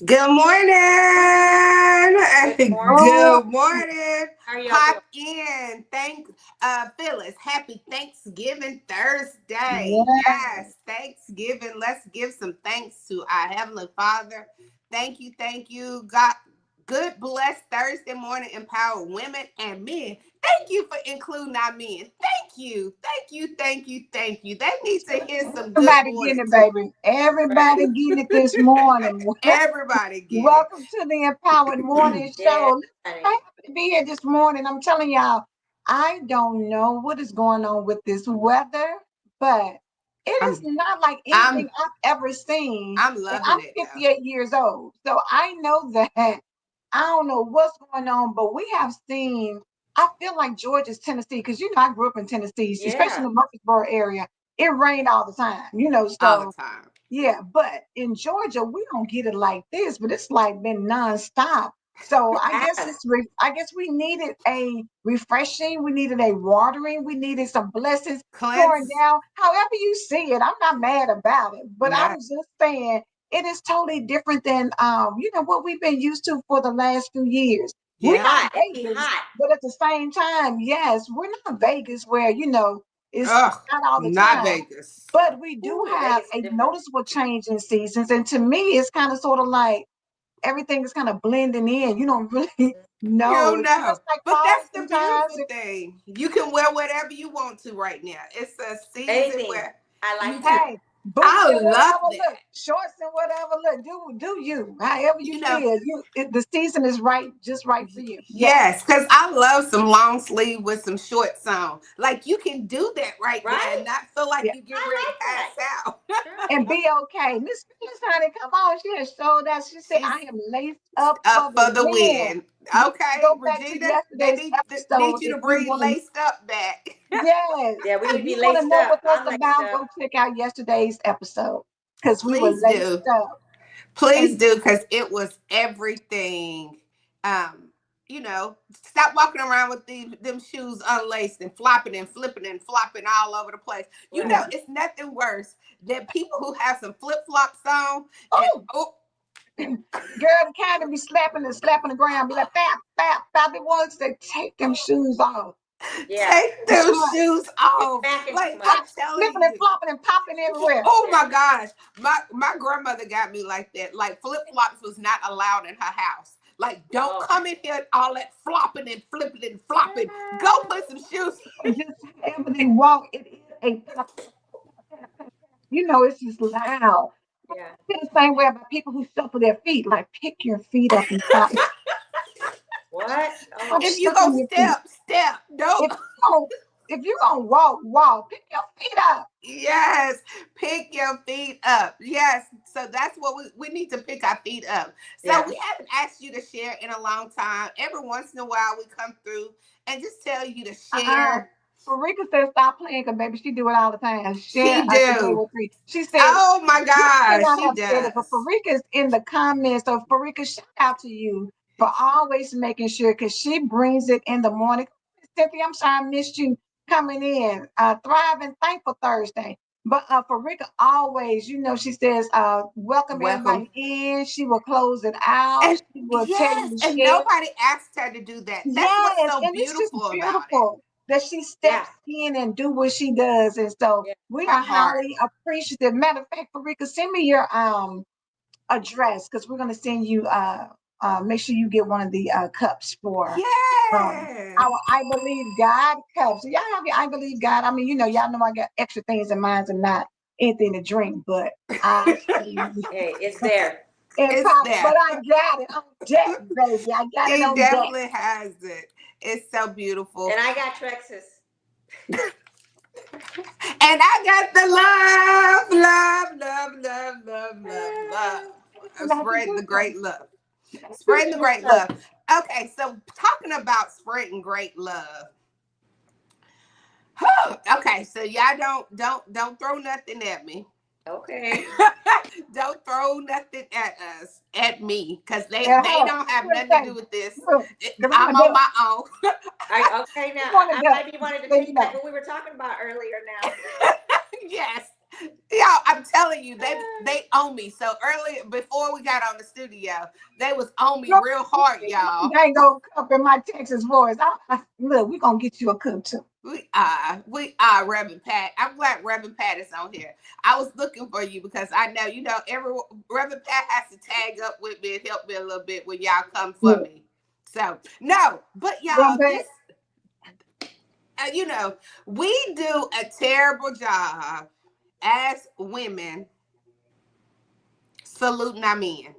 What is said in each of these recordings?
Good morning. Good morning. Good morning. How are y'all Pop in. Phyllis, happy Thanksgiving Thursday. Yeah. Yes, Thanksgiving. Let's give some thanks to our Heavenly Father. Thank you, God. Good, blessed Thursday morning, empower women and men. Thank you for including our men. Thank you. They need to hear some good Everybody morning getting it, too. baby. Everybody getting it this morning. Everybody get it. Welcome to the Empowered Morning Yeah. Show. I'm happy to be here this morning. I'm telling y'all, I don't know what is going on with this weather, but it is not like anything I've ever seen. I'm And loving I'm it though. 58 years old, so I know that I don't know what's going on, but we have seen. I feel like Georgia's Tennessee, because I grew up in Tennessee, especially in the Murfreesboro area. It rained all the time, All the so time. yeah, but in Georgia, we don't get it like this, but it's like been nonstop. So I guess I guess we needed a refreshing, we needed a watering, we needed some blessings pouring Cleanse. down. However you see it, I'm not mad about it, but No. I'm just saying it is totally different than what we've been used to for the last few years. We're Yeah. not It'd be Vegas, hot. but at the same time, yes, we're not Vegas where it's Ugh, not all the not time. Vegas. But we do Ooh, have Vegas is a different. noticeable change in seasons. And to me, it's kind of sort of like everything is kind of blending in. You don't really You know. don't It know. feels like But fall that's the sometimes. beautiful thing. You can wear whatever you want to right now. It's a season Anything. where I you like can. that. Hey, boots I and love whatever, look, that. shorts and whatever, look, do you, however you You know, feel. The season is right, just right for you. Yes. yes, because I love some long sleeve with some shorts on. Like you can do that right now Right? and not feel like Yeah. you get I ready to like that. pass out. And Sure. be okay. Miss Honey, come on. She has showed that. She said, She's I am laced up for up the for the win. win. You can Okay, go back to Regina, they yesterday's need episode you if to you bring want to. laced up back. Yes. Yeah, we need If to you be want to laced know up. what that's I'm laced about, up. go check out yesterday's episode because we were Please laced do. up. Please And do, because it was everything. Stop walking around with them shoes unlaced and flopping and flipping and flopping all over the place. Right. It's nothing worse than people who have some flip flops on and oh, girl, the kind of be slapping and slapping the ground, be like, bap, bap, bap. The ones that take them shoes off. Yeah. take It's them like shoes You're off. smacking too Like much. I'm telling flipping and you. flopping and popping everywhere. Oh Yeah. my gosh. My grandmother got me like that. Like flip flops was not allowed in her house. Like, don't Oh. come in here all that flopping and flipping and flopping. Go put some shoes. And just however they walk, it is a pop, it's just loud. Yeah. I feel the same way about people who shuffle their feet. Like, pick your feet up and stop. What? Stop Oh. If you go shuffling your feet. step. Don't. If you don't, if you gonna walk, pick your feet up. Yes, pick your feet up. Yes, so that's what we need to pick our feet up. So Yeah. we haven't asked you to share in a long time. Every once in a while, we come through and just tell you to Uh-uh. share. Farika said stop playing because baby, she do it all the time. Share She today do. with three. She said Oh my you may gosh, not she have said it, but does. Farika's in the comments. So Farika, shout out to you for always making sure because she brings it in the morning. Cynthia, I'm sorry I missed you. coming in. Thrive and Thankful Thursday. But for Rika, always, she says, welcome Welcome. everybody in. She will close it out. And She will tell you yes, to and share. nobody asked her to do that. That's what's Yes, so and it's just beautiful about it. beautiful that she Yeah. steps in and do what she does. And so Yeah. we Her are heart. highly appreciative. Matter of fact, Rika, send me your address because we're gonna send you make sure you get one of the cups for Yes. our I Believe God cups. Y'all have your I Believe God. I mean, y'all know I got extra things in mine and not anything to drink, but I believe Hey, it's there. in It's power. But there. I got it on deck, baby. I got it He on deck. definitely has it. It's so beautiful. And I got Trexus. And I got the love, love, love, love, love, love, love. That's a Spread good the one. great love. That's a Spreading the good great one. love. Okay, so talking about spreading great love. Okay, so y'all don't throw nothing at me. Okay. Don't throw nothing at us, at me, because And they her, don't have look, nothing to do with this. look, because I'm I'm gonna on do. my own. Okay, now I want to I go. might be wanting to So you take back know. what we were talking about earlier now. Yes. Y'all, I'm telling you, they own me. So earlier, before we got on the studio, they was on me Look, real hard, y'all. I ain't gonna cup in my Texas voice. Look, we're gonna get you a cup too. We are Reverend Pat. I'm glad Reverend Pat is on here. I was looking for you because I know, every Reverend Pat has to tag up with me and help me a little bit when y'all come for Yeah. me. So no, but Well, y'all, back. this, we do a terrible job as women saluting our men.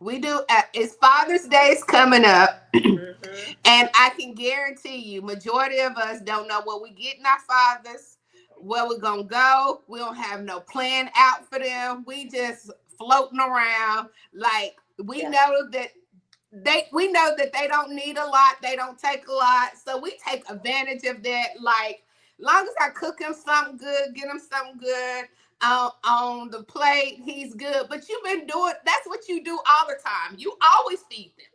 We do. It's Father's Day is coming up, Mm-hmm. and I can guarantee you, majority of us don't know what we get in our fathers, where we're gonna go. We don't have no plan out for them. We just floating around like we Yeah. know that we don't need a lot. They don't take a lot, so we take advantage of that. Like, long as I cook him something good, get him something good on the plate, he's good. But you've been doing, that's what you do all the time. You always feed them.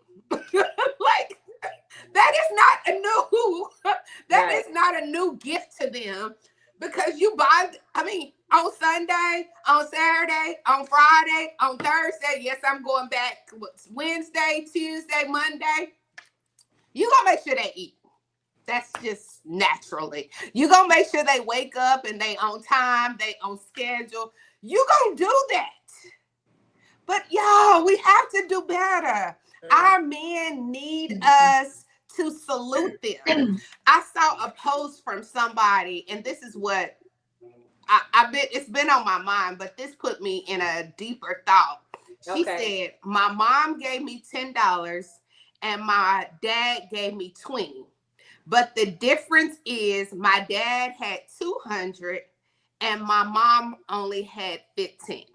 Like, that is not a new that Right. is not a new gift to them, because you buy, I mean, on Sunday, on Saturday, on Friday, on Thursday. Yes, I'm going back Wednesday, Tuesday, Monday. You gonna make sure they eat. That's just naturally. You gonna make sure they wake up and they on time, they on schedule. You gonna do that. But y'all, we have to do better. Mm. Our men need us to salute them. I saw a post from somebody, and this is what I've been. It's been on my mind, but this put me in a deeper thought. She Okay. said, "My mom gave me $10, and my dad gave me 20. But the difference is my dad had 200, and my mom only had 15."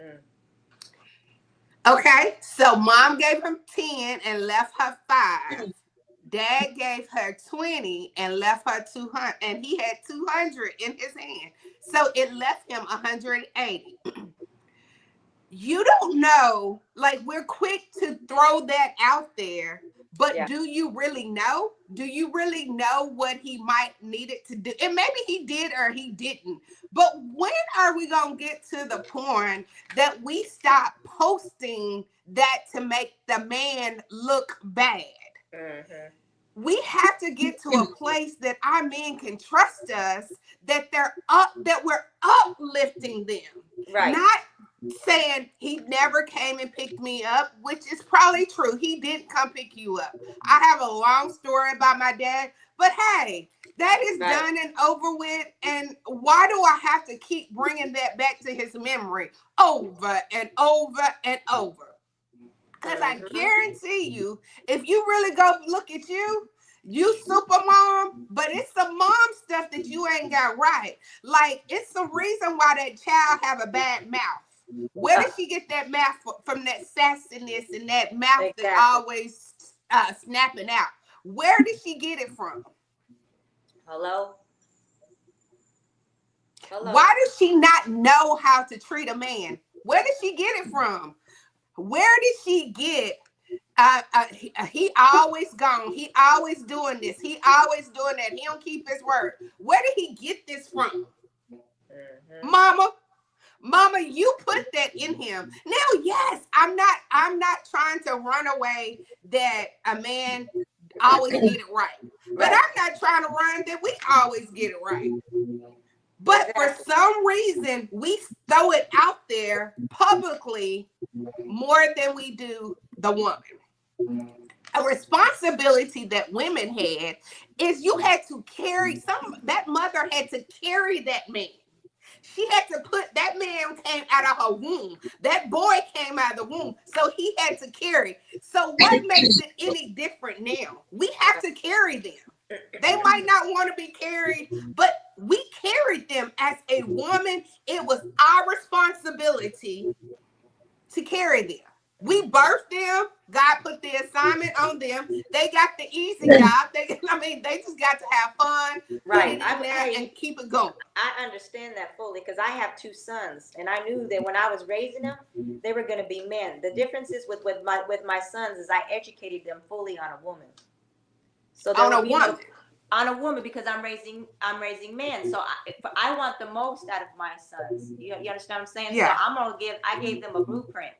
Mm. Okay, so mom gave him 10 and left her 5. Dad gave her 20 and left her 200, and he had 200 in his hand. So it left him 180. You don't know, like, we're quick to throw that out there, but Yeah. do you really know? Do you really know what he might needed to do? And maybe he did or he didn't. But when are we gonna get to the point that we stop posting that to make the man look bad? Mm-hmm. We have to get to a place that our men can trust us, that they're up, that we're uplifting them, Right. not saying he never came and picked me up, which is probably true. He didn't come pick you up. I have a long story about my dad, but hey, that is Right. done and over with. And why do I have to keep bringing that back to his memory over and over and over? Because I Mm-hmm. guarantee you, if you really go look at you, you super mom, but it's some mom stuff that you ain't got right. Like, it's the reason why that child have a bad mouth. Where did she get that mouth from? That sassiness and that mouth that Exactly. always snapping out. Where did she get it from? Hello. Hello. Why does she not know how to treat a man? Where did she get it from? Where did she get He always gone. He always doing this. He always doing that. He don't keep his word. Where did he get this from? Mm-hmm. Mama, Mama, you put that in him. Now, yes, I'm not trying to run away that a man always get it right. But Right. I'm not trying to run that we always get it right. But for Exactly. some reason, we throw it out there publicly more than we do the woman. A responsibility that women had is you had to carry some, that mother had to carry that man. She had to put, that man came out of her womb. That boy came out of the womb. So he had to carry. So what makes it any different now? We have to carry them. They might not want to be carried, but we carried them as a woman. It was our responsibility to carry them. We birthed them. God put the assignment on them. They got the easy job. They just got to have fun, put Right. it in there, and keep it going. I understand that fully because I have two sons, and I knew that when I was raising them, they were going to be men. The difference is with my sons is I educated them fully on a woman, so there On will a be no woman. on a woman because I'm raising men. So I want the most out of my sons. You understand what I'm saying? So Yeah. I gave them a blueprint.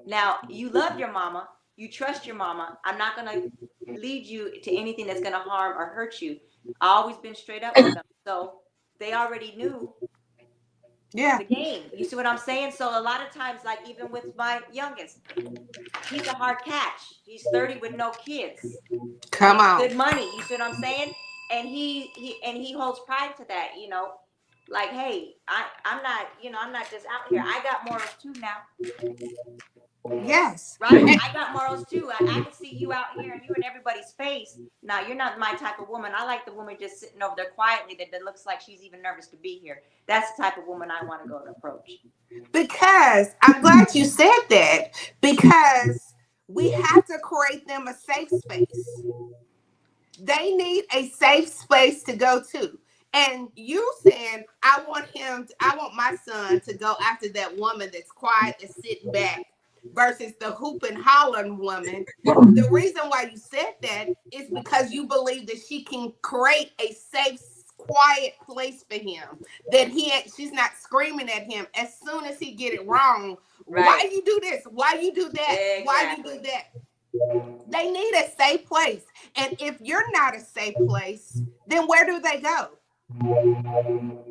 Now you love your mama, you trust your mama. I'm not gonna lead you to anything that's gonna harm or hurt you. I always been straight up with them, so they already knew Yeah. the game. You see what I'm saying? So a lot of times, like even with my youngest, he's a hard catch. He's 30 with no kids, Come makes on. good money. You see what I'm saying? And he holds pride to that. Like, hey, I'm not just out here. I got morals too now. Yes. Right? I got morals too. I can see you out here and you in everybody's face. Now, you're not my type of woman. I like the woman just sitting over there quietly that looks like she's even nervous to be here. That's the type of woman I want to go and approach. Because I'm glad you said that, because we have to create them a safe space. They need a safe space to go to. And you saying, I want my son to go after that woman that's quiet and sitting back versus the hoop and hollering woman. The reason why you said that is because you believe that she can create a safe, quiet place for him. That she's not screaming at him as soon as he get it wrong. Why Right. you do this? Why you do that? Why you do Exactly. that? They need a safe place. And if you're not a safe place, then where do they go?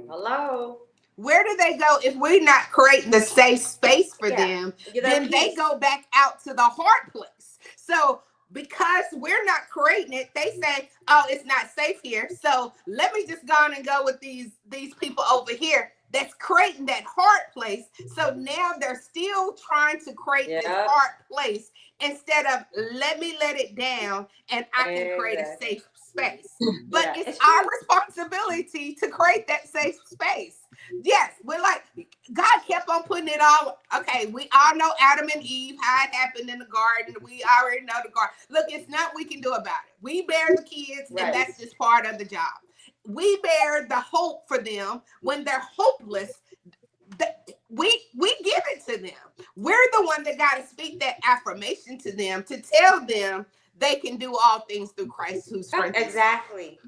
Hello. Where do they go if we're not creating the safe space for Yeah. them? You're their Then they peace. go back out to the hard place. So because we're not creating it, they say, "Oh, it's not safe here. So let me just go on and go with these people over here." That's creating that hard place. So now they're still trying to create this Yep. hard place instead of let it down and I can create a Exactly. safe space. But Yeah, it's it's our true. responsibility to create that safe space. Yes, we're like, God kept on putting it all. Okay, we all know Adam and Eve, how it happened in the garden. We already know the garden. Look, it's not we can do about it. We bear the kids, and Right. that's just part of the job. We bear the hope for them when they're hopeless. We give it to them. We're the one that got to speak that affirmation to them to tell them they can do all things through Christ who Yep. strengthens them. Exactly.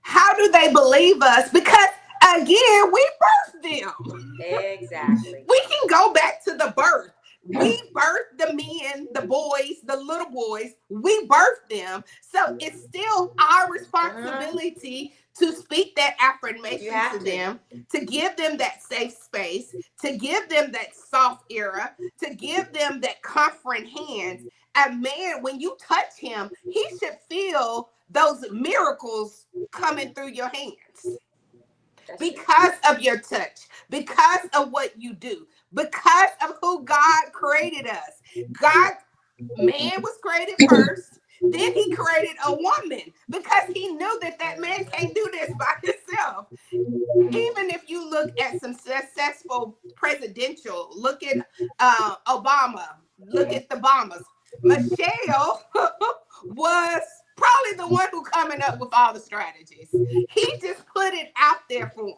How do they believe us? Because again, we birthed them. Exactly. We can go back to the birth. We birthed the men, the boys, the little boys. We birthed them. So it's still our Mm-hmm. responsibility to speak that You affirmation to have to. them, to give them that safe space, to give them that soft era, to give them that comforting hands. And man, when you touch him, he should feel those miracles coming through your hands That's true. because of your touch, because of what you do, because of who God created us. God, man was created first. Then he created a woman because he knew that that man can't do this by himself. Even if you look at some successful presidential, look at Obama, look at the Bombers. Michelle was probably the one who coming up with all the strategies. He just put it out there for him.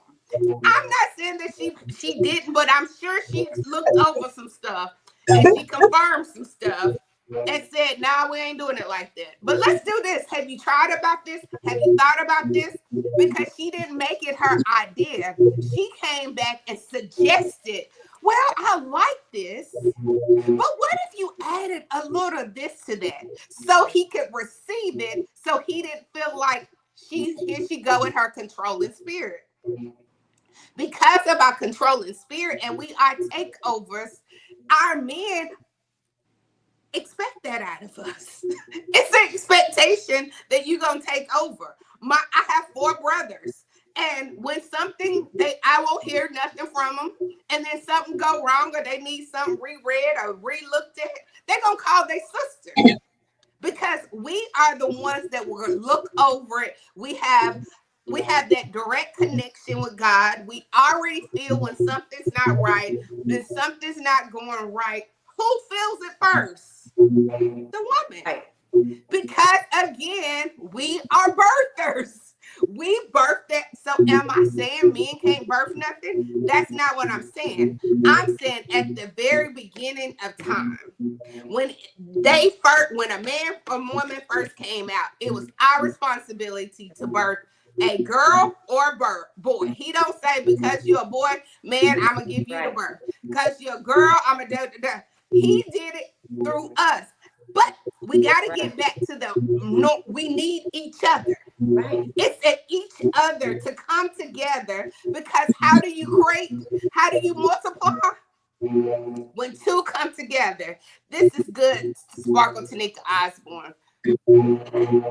I'm not saying that she didn't, but I'm sure she looked over some stuff and she confirmed some stuff. and said, nah, we ain't doing it like that. But let's do this. Have you tried about this? Have you thought about this? Because she didn't make it her idea. She came back and suggested, well, I like this, but what if you added a little of this to that so he could receive it, so he didn't feel like here she go with her controlling spirit. Because of our controlling spirit and we are takeovers, our men expect that out of us. It's an expectation that you're gonna take over. I have 4 brothers, and when something I won't hear nothing from them, and then something go wrong or they need something reread or re-looked at, they're gonna call their sister because we are the ones that will look over it. We have that direct connection with God. We already feel when something's not right, when something's not going right. Who feels it first? The woman. Right. Because again, we are birthers. We birthed that. So am I saying men can't birth nothing? That's not what I'm saying. I'm saying at the very beginning of time, when a man or woman first came out, it was our responsibility to birth a girl or boy. He don't say because you're a boy, man, I'm gonna give you the birth. Because you're a girl, I'm gonna do. He did it through us. But we got to get back to no, we need each other. Right. It's at each other to come together because how do you create? How do you multiply? When 2 come together. This is good, Sparkle Tanika Osborne.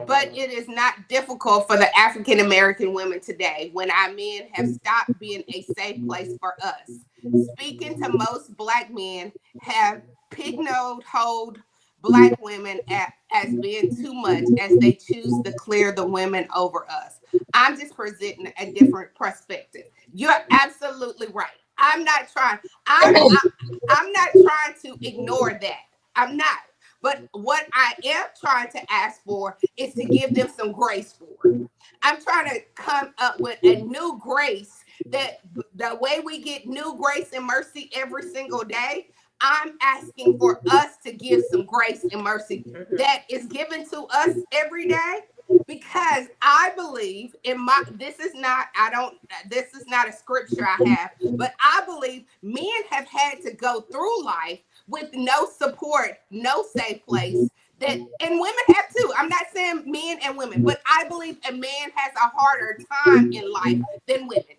But it is not difficult for the African American women today when our men have stopped being a safe place for us. Speaking to most Black men have pigeonholed Black women as being too much as they choose to clear the women over us. I'm just presenting a different perspective. You're absolutely right. I'm not trying. I'm not trying to ignore that. I'm not. But what I am trying to ask for is to give them some grace for it. I'm trying to come up with a new grace that the way we get new grace and mercy every single day, I'm asking for us to give some grace and mercy that is given to us every day. Because I believe this is not a scripture I have, but I believe men have had to go through life with no support, no safe place. And women have too. I'm not saying men and women, but I believe a man has a harder time in life than women.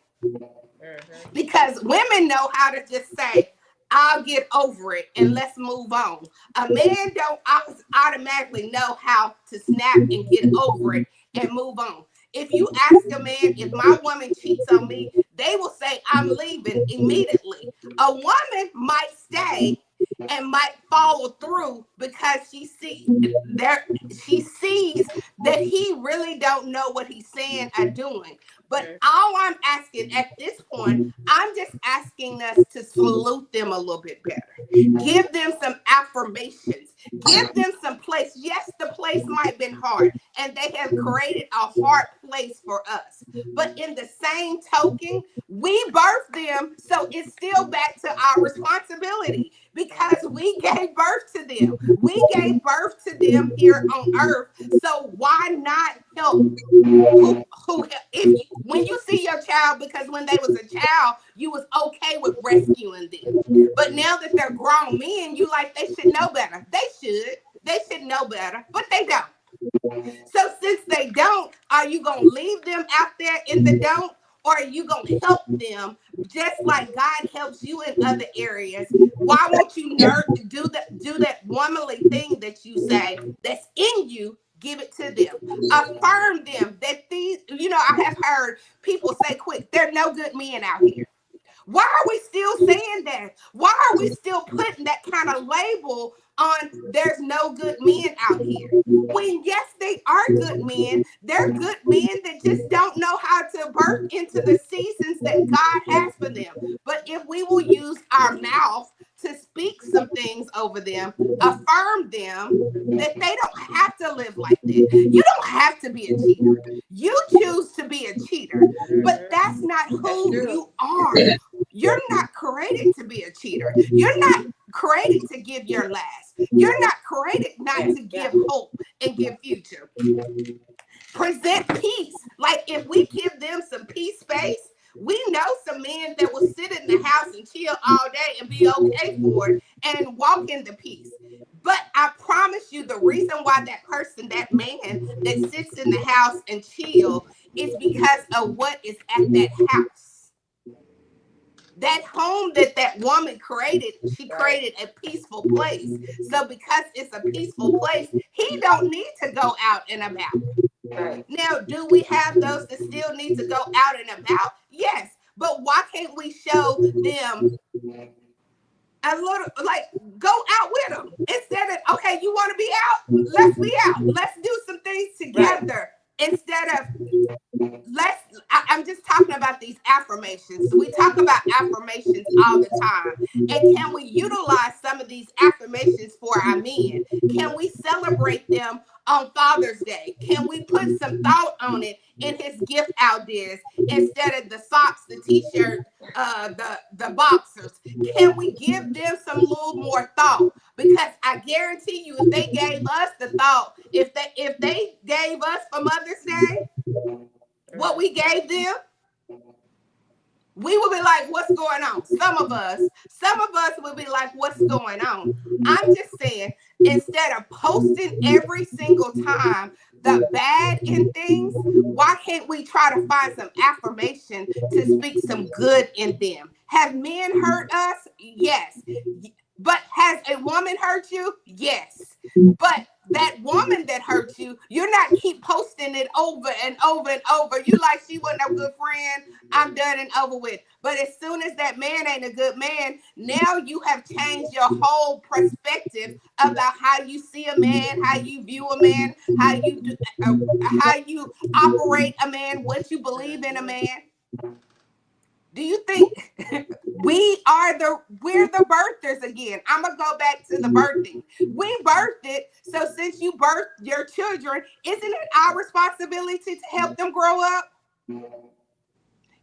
Because women know how to just say, I'll get over it and let's move on. A man don't automatically know how to snap and get over it and move on. If you ask a man, if my woman cheats on me, they will say, I'm leaving immediately. A woman might stay and might follow through because she sees that he really don't know what he's saying or doing. But all I'm asking at this point, I'm just asking us to salute them a little bit better. Give them some affirmations. Give them some place. Yes, the place might have been hard, and they have created a hard place for us. But in the same token, we birthed them, so it's still back to our responsibility because we gave birth to them. We gave birth to them here on earth. So why not help when you see your child, because when they was a child, you was okay with rescuing them. But now that they're grown men, you like they should know better. They should know better, but they don't. So since they don't, are you gonna leave them out there in the don't? Or are you gonna help them just like God helps you in other areas? Why won't you do that womanly thing that you say that's in you? Give it to them. Affirm them that these, I have heard people say quick, there are no good men out here. Why are we still saying that? Why are we still putting that kind of label on there's no good men out here? When yes, they are good men. They're good men that just don't know how to birth into the seasons that God has for them. But if we will use our mouth to speak some things over them, affirm them, that they don't have to live like that. You don't have to be a cheater. You choose to be a cheater, but that's not who you are. You're not created to be a cheater. You're not created to give your last. You're not created not to give hope and give future. Present peace. Like if we give them some peace space, we know some men that will sit in the house and chill all day and be okay for it and walk into peace. But I promise you, the reason why that person, that man that sits in the house and chill, is because of what is at that house. That home that that woman created, she created a peaceful place. So because it's a peaceful place, he don't need to go out and about. Right. Now, do we have those that still need to go out and about? Yes. But why can't we show them a little, like, go out with them instead of, okay, you want to be out? Let's be out. Let's do some things Right. together instead of I'm just talking about these affirmations. We talk about affirmations all the time. And can we utilize some of these affirmations for our men? Can we celebrate them on Father's Day? Can we put some thought on it in his gift ideas instead of the socks, the t-shirt, the boxers? Can we give them some little more thought? Because I guarantee you, if they gave us the thought, if they gave us for Mother's Day what we gave them, we would be like, what's going on? Some of us would be like, what's going on? I'm just saying, instead of posting every single time the bad in things, why can't we try to find some affirmation to speak some good in them? Have men hurt us? Yes. But has a woman hurt you? Yes. But that woman that hurt you, you're not keep posting it over and over and over. You like, she wasn't a good friend, I'm done and over with. But as soon as that man ain't a good man, now you have changed your whole perspective about how you see a man, how you view a man, how you operate a man, what you believe in a man. Do you think we're the birthers again? I'm gonna go back to the birthing. We birthed it, so since you birthed your children, isn't it our responsibility to help them grow up?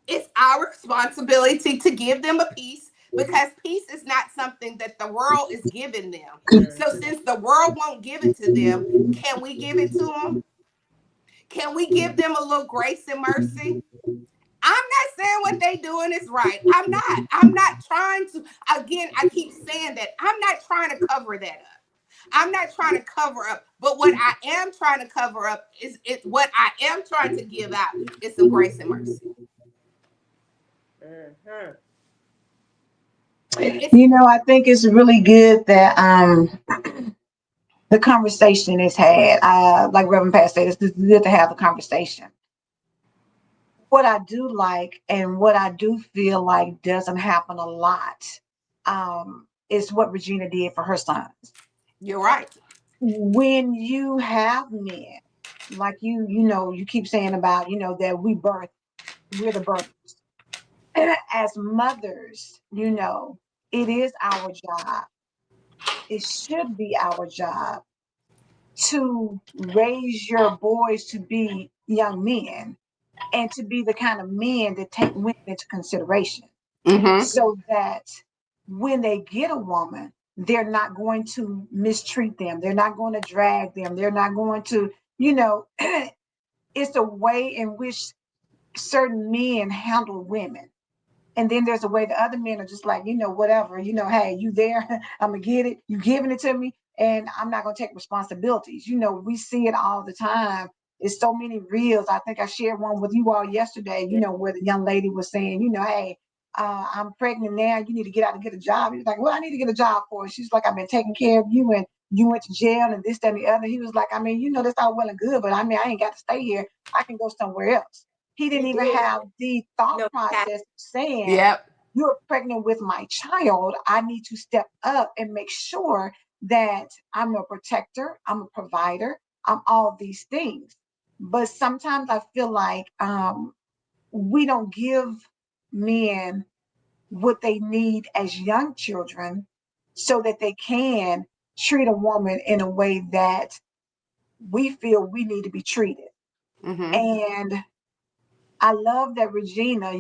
It's our responsibility to give them a peace, because peace is not something that the world is giving them. So since the world won't give it to them, can we give it to them? Can we give them a little grace and mercy? I'm not saying what they doing is right. I'm not. I'm not trying to. Again, I keep saying that. I'm not trying to cover that up. I'm not trying to cover up. But what I am trying to cover up is what I am trying to give out is some grace and mercy. Mm-hmm. It's I think it's really good that the conversation is had. Like Reverend Pat said, it's good to have the conversation. What I do like and what I do feel like doesn't happen a lot is what Regina did for her sons. you're right. When you have men, like you keep saying about, that we're the birth. As mothers, it is our job. It should be our job to raise your boys to be young men and to be the kind of men that take women into consideration, Mm-hmm. so that when they get a woman, they're not going to mistreat them. They're not going to drag them. They're not going to, it's a way in which certain men handle women. And then there's a way the other men are just like, whatever, hey, you there, I'm gonna get it, you giving it to me, and I'm not gonna take responsibilities. We see it all the time. It's so many reels. I think I shared one with you all yesterday, Yeah. where the young lady was saying, hey, I'm pregnant now, you need to get out and get a job. He was like, what I need to get a job for? She's like, I've been taking care of you, and you went to jail and this, that, and the other. He was like, I mean, that's all well and good, but I mean, I ain't got to stay here. I can go somewhere else. He didn't He even did. have the thought No, process of saying, Yep. you're pregnant with my child. I need to step up and make sure that I'm a protector, I'm a provider, I'm all these things. But sometimes I feel like we don't give men what they need as young children so that they can treat a woman in a way that we feel we need to be treated. Mm-hmm. And I love that Regina,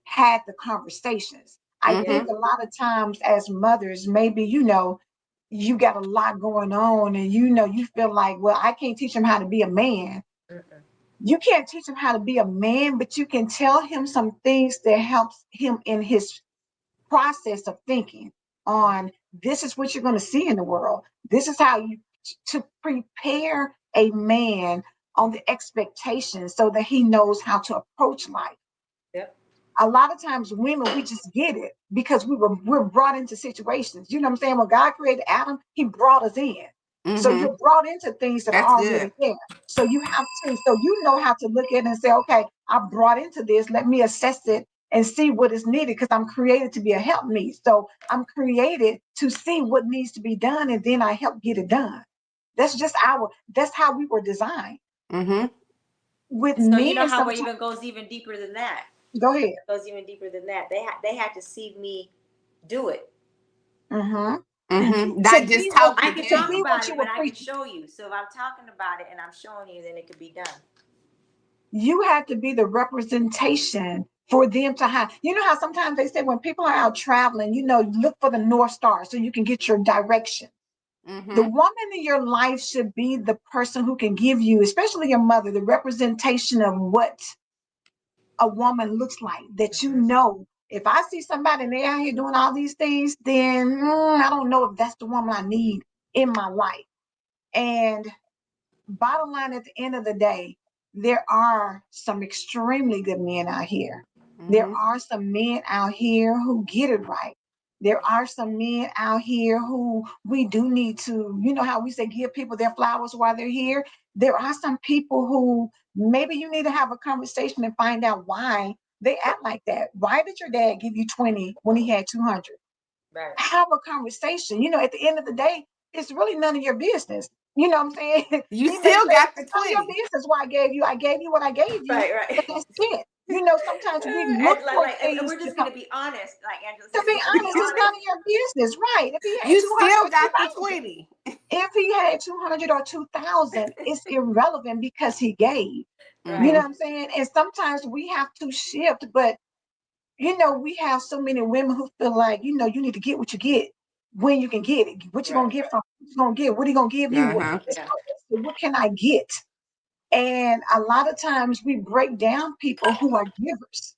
had the conversations. I Yeah. think a lot of times as mothers, maybe, you got a lot going on and, you feel like, well, I can't teach him how to be a man. Mm-mm. You can't teach him how to be a man, but you can tell him some things that helps him in his process of thinking on this is what you're going to see in the world. This is how you to prepare a man on the expectations so that he knows how to approach life. Yep. A lot of times women, we just get it because we're brought into situations. You know what I'm saying? When God created Adam, he brought us in. So Mm-hmm. you're brought into things that That's are good. already there. So you know how to look at it and say, okay, I'm brought into this. Let me assess it and see what is needed because I'm created to be a helpmeet. So I'm created to see what needs to be done and then I help get it done. That's how we were designed. Mm-hmm. With So you men, know how it sometimes, even goes even deeper than that. go ahead. It goes even deeper than that. They had to see me do it. Mm-hmm. Mm-hmm. To Not be just what talk I the can to talk be game. what about you it, were but I can preaching. show you. So if I'm talking about it and I'm showing you, then it could be done. You had to be the representation for them to have. You know how sometimes they say when people are out traveling, look for the North Star so you can get your direction. The Mm-hmm. woman in your life should be the person who can give you, especially your mother, the representation of what a woman looks like. That Mm-hmm. if I see somebody and they out here doing all these things, then I don't know if that's the woman I need in my life. And bottom line, at the end of the day, there are some extremely good men out here. There Mm-hmm. are some men out here who get it right. There are some men out here who we do need to, how we say, give people their flowers while they're here. There are some people who maybe you need to have a conversation and find out why they act like that. Why did your dad give you 20 when he had 200? Right. Have a conversation. At the end of the day, it's really none of your business. You know what I'm saying? You He may still say got the it's none of your 20. business what I gave you what I gave you, Right. Right. and that's it. Sometimes we look And for and things we're just gonna be honest, like Angela to said, be we're gonna be honest, it's none honest. of your business, right? If he had You 200 still or got the 2,000, 20. if he had 200 or 2,000, it's irrelevant because he gave. You know Right. Mm-hmm. what I'm saying? And sometimes we have to shift, but we have so many women who feel like, you need to get what you get when you can get it. What you gonna Right. get from? What you gonna get? What he gonna give you? What, Uh-huh. Yeah. what can I get? And a lot of times we break down people who are givers.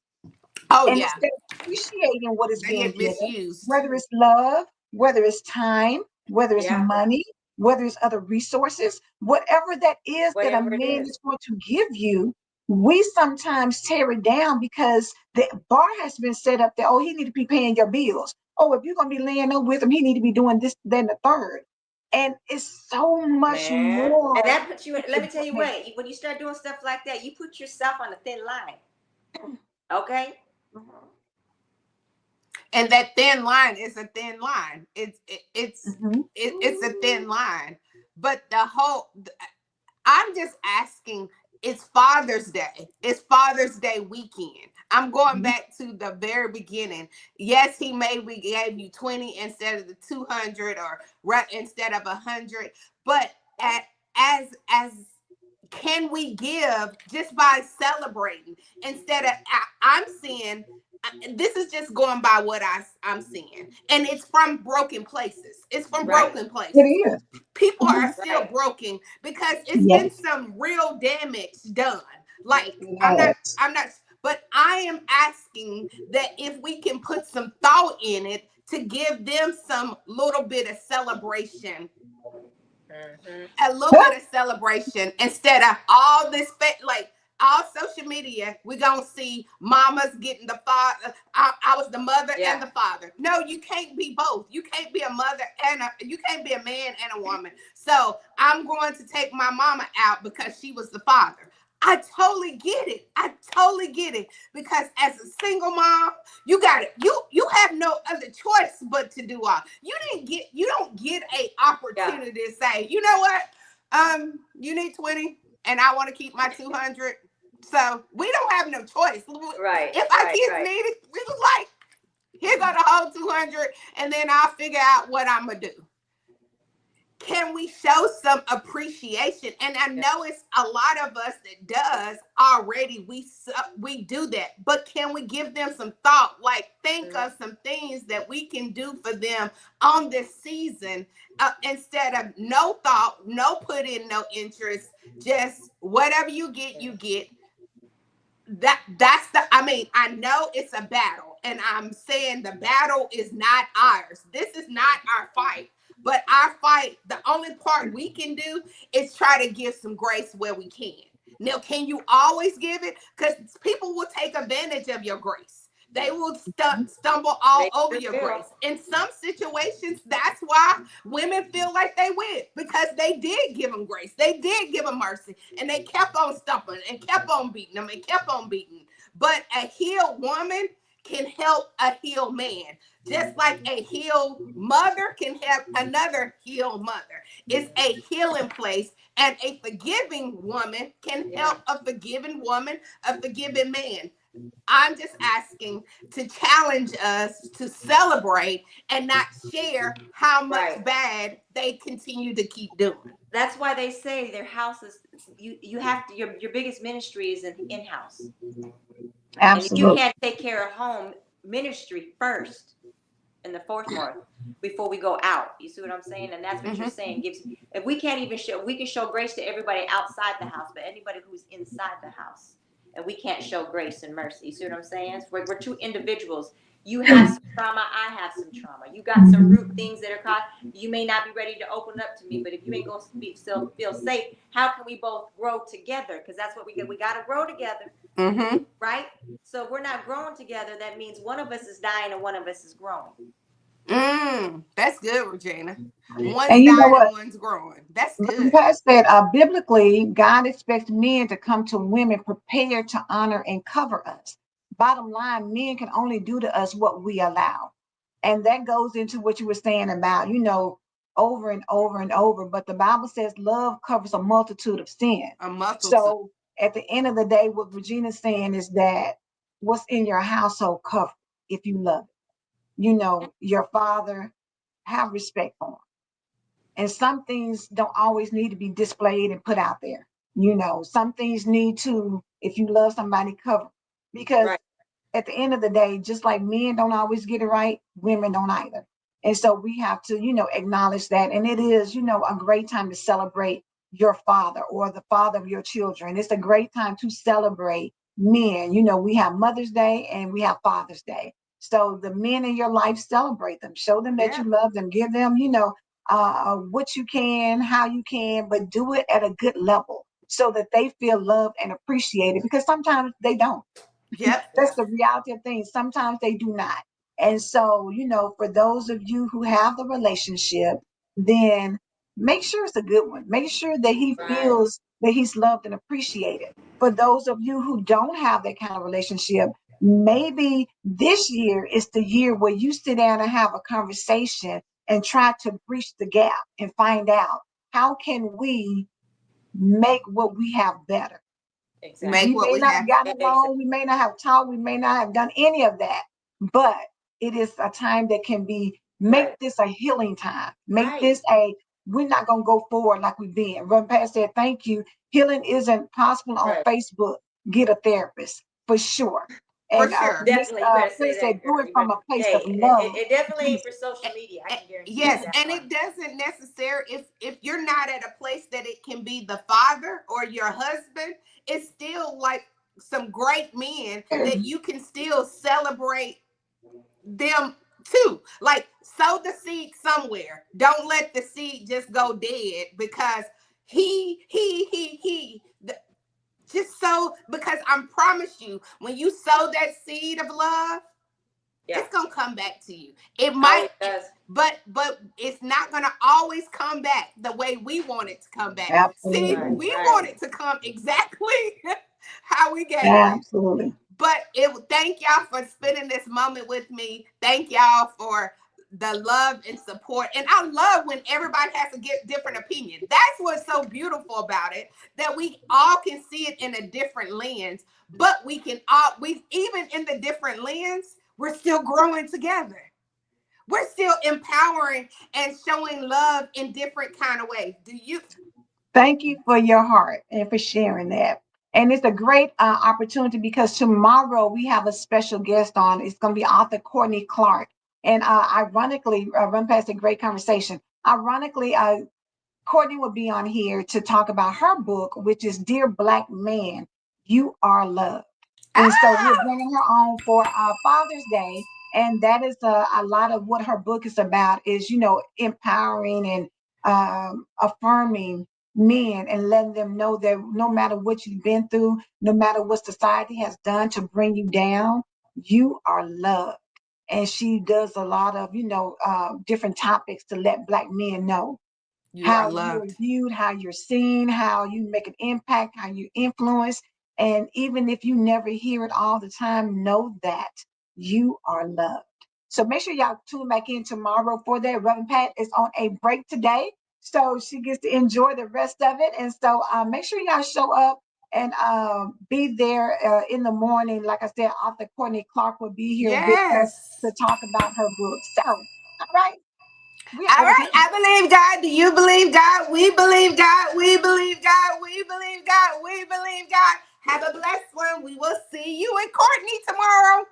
Oh And yeah. instead of appreciating what is They being get given, misused. whether it's love, whether it's time, whether it's Yeah. money, whether it's other resources, whatever that is that a Whatever it man is. is going to give you, we sometimes tear it down because the bar has been set up that, oh, he need to be paying your bills. Oh, if you're going to be laying up with him, he need to be doing this, then the third. And it's so much Man. And more that puts you in, let into me tell you doing what, when you start doing stuff like that, you put yourself on a thin line. Okay? that. And that thin line is a thin line. Mhm. It's a thin line. But I'm just asking, it's Father's Day. It's Father's Day weekend. I'm going Mhm. back to the very beginning. Yes, he maybe gave you 20 instead of the 200 or instead of 100. But as can we give just by celebrating instead of I'm seeing this is just going by what I'm seeing, and it's from broken places. It's from Right. broken It places. is. People Mhm. are still Right. broken because it's been Yes, some real damage done. Like it I'm not, has. I'm not, but I am asking that if we can put some thought in it to give them some little bit of celebration, Mm-hmm. a little bit of celebration instead of all this like all social media. We're gonna see mamas getting the father. I was the mother Yeah. and the father. No, you can't be both. You can't be a mother and you can't be a man and a woman. So I'm going to take my mama out because she was the father. I totally get it. I totally get it because as a single mom, you got it. You have no other choice but to do all. You don't get a Yeah. opportunity to say, you know what? You need 20 and I want to keep my 200. So we don't have no choice. Right. If our Right. kids Right. need it, we just like, here go the whole 200 and then I'll figure out what I'm gonna do. can we show some appreciation? And I know it's a lot of us that does already. We do that, but can we give them some thought? Like think of some things that we can do for them on this season, instead of no thought, no put in, no interest, just whatever you get, you get. That's the, I mean, I know it's a battle, and I'm saying the battle is not ours. This is not our fight. But our fight, the only part we can do is try to give some grace where we can. Now, can you always give it? Because people will take advantage of your grace. They will stumble all over your grace. In some situations, that's why women feel like they win, because they did give them grace. They did give them mercy, and they kept on stumping and kept on beating them and kept on beating. But a healed woman can help a healed man, just like a healed mother can help another healed mother. It's a healing place, and a forgiving woman can help a forgiven woman, a forgiven man. I'm just asking to challenge us to celebrate and not share how much bad they continue to keep doing. That's why they say their houses, you have to, your biggest ministry is in house. And if you Absolutely. can't take care of home, ministry first and the foremost before we go out. You see what I'm saying? And that's what you're saying. If we can't even show, we can show grace to everybody outside the house, but anybody who's inside the house, and we can't show grace and mercy. You see what I'm saying? So we're two individuals. You have some trauma, I have some trauma. You got some root things that are caused. You may not be ready to open up to me, but if you ain't gonna feel safe, how can we both grow together? Because that's what we get. We gotta grow together, right? So if we're not growing together, that means one of us is dying and one of us is growing. That's good, Regina. And One's you know dying what? and one's growing. That's good. Pat said, biblically, God expects men to come to women prepared to honor and cover us. Bottom line, men can only do to us what we allow. And that goes into what you were saying about, over and over and over. But the Bible says love covers a multitude of sin. A multitude. So at the end of the day, what Regina's saying is that what's in your household covered if you love it. Your father, have respect for him. And some things don't always need to be displayed and put out there. Some things need to, if you love somebody, cover. Because at the end of the day, just like men don't always get it right, women don't either. And so we have to, acknowledge that. And it is, a great time to celebrate your father or the father of your children. It's a great time to celebrate men. We have Mother's Day and we have Father's Day. So the men in your life, celebrate them, show them that you love them, give them, what you can, how you can, but do it at a good level so that they feel loved and appreciated, because sometimes they don't. Yep. That's the reality of things. Sometimes they do not. And so, for those of you who have the relationship, then make sure it's a good one. Make sure that he feels that he's loved and appreciated. For those of you who don't have that kind of relationship, maybe this year is the year where you sit down and have a conversation and try to bridge the gap and find out how can we make what we have better. Exactly. We may not have gotten along, we may not have talked, we may not have done any of that, but it is a time that can make this a healing time. Make this we're not going to go forward like we've been. Reverend Pat said, thank you. Healing isn't possible on Facebook. Get a therapist for sure. For And sure. Definitely, you better say said, that, do girl. it from a place of Hey, love. it definitely ain't for social media. I can guarantee you Yes, that and part. it doesn't necessarily, if you're not at a place that it can be the father or your husband, it's still like some great men that you can still celebrate them too. Like sow the seed somewhere. Don't let the seed just go dead because he just sow, because I promise you, when you sow that seed of love, it's gonna come back to you. It might, but it's not gonna always come back the way we want it to come back. Absolutely. See, we want it to come exactly how we gave it. Absolutely. But thank y'all for spending this moment with me. Thank y'all for the love and support. And I love when everybody has a different opinion. That's what's so beautiful about it, that we all can see it in a different lens, but we even in the different lens, we're still growing together. we're still empowering and showing love in different kind of ways. Do you? Thank you for your heart and for sharing that. And it's a great opportunity because tomorrow we have a special guest on. It's going to be author Courtney Clark. And ironically, run past a great conversation. Ironically, Courtney will be on here to talk about her book, which is Dear Black Man, You Are Loved. And so we're Ah, bringing her on for Father's Day. And that is a lot of what her book is about is, empowering and affirming men and letting them know that no matter what you've been through, no matter what society has done to bring you down, you are loved. And she does a lot of, different topics to let Black men know you are how you're loved. viewed, how you're seen, how you make an impact, how you influence. And even if you never hear it all the time, know that you are loved. So make sure y'all tune back in tomorrow for that. Reverend Pat is on a break today. So she gets to enjoy the rest of it. And so make sure y'all show up and be there in the morning. Like I said, author Courtney Clark will be here with us Yes. to talk about her book. So, all right, we're All out of right. here. I believe God. Do you believe God? We believe God. We believe God. We believe God. We believe God. Have a blessed one. We will see you and Courtney tomorrow.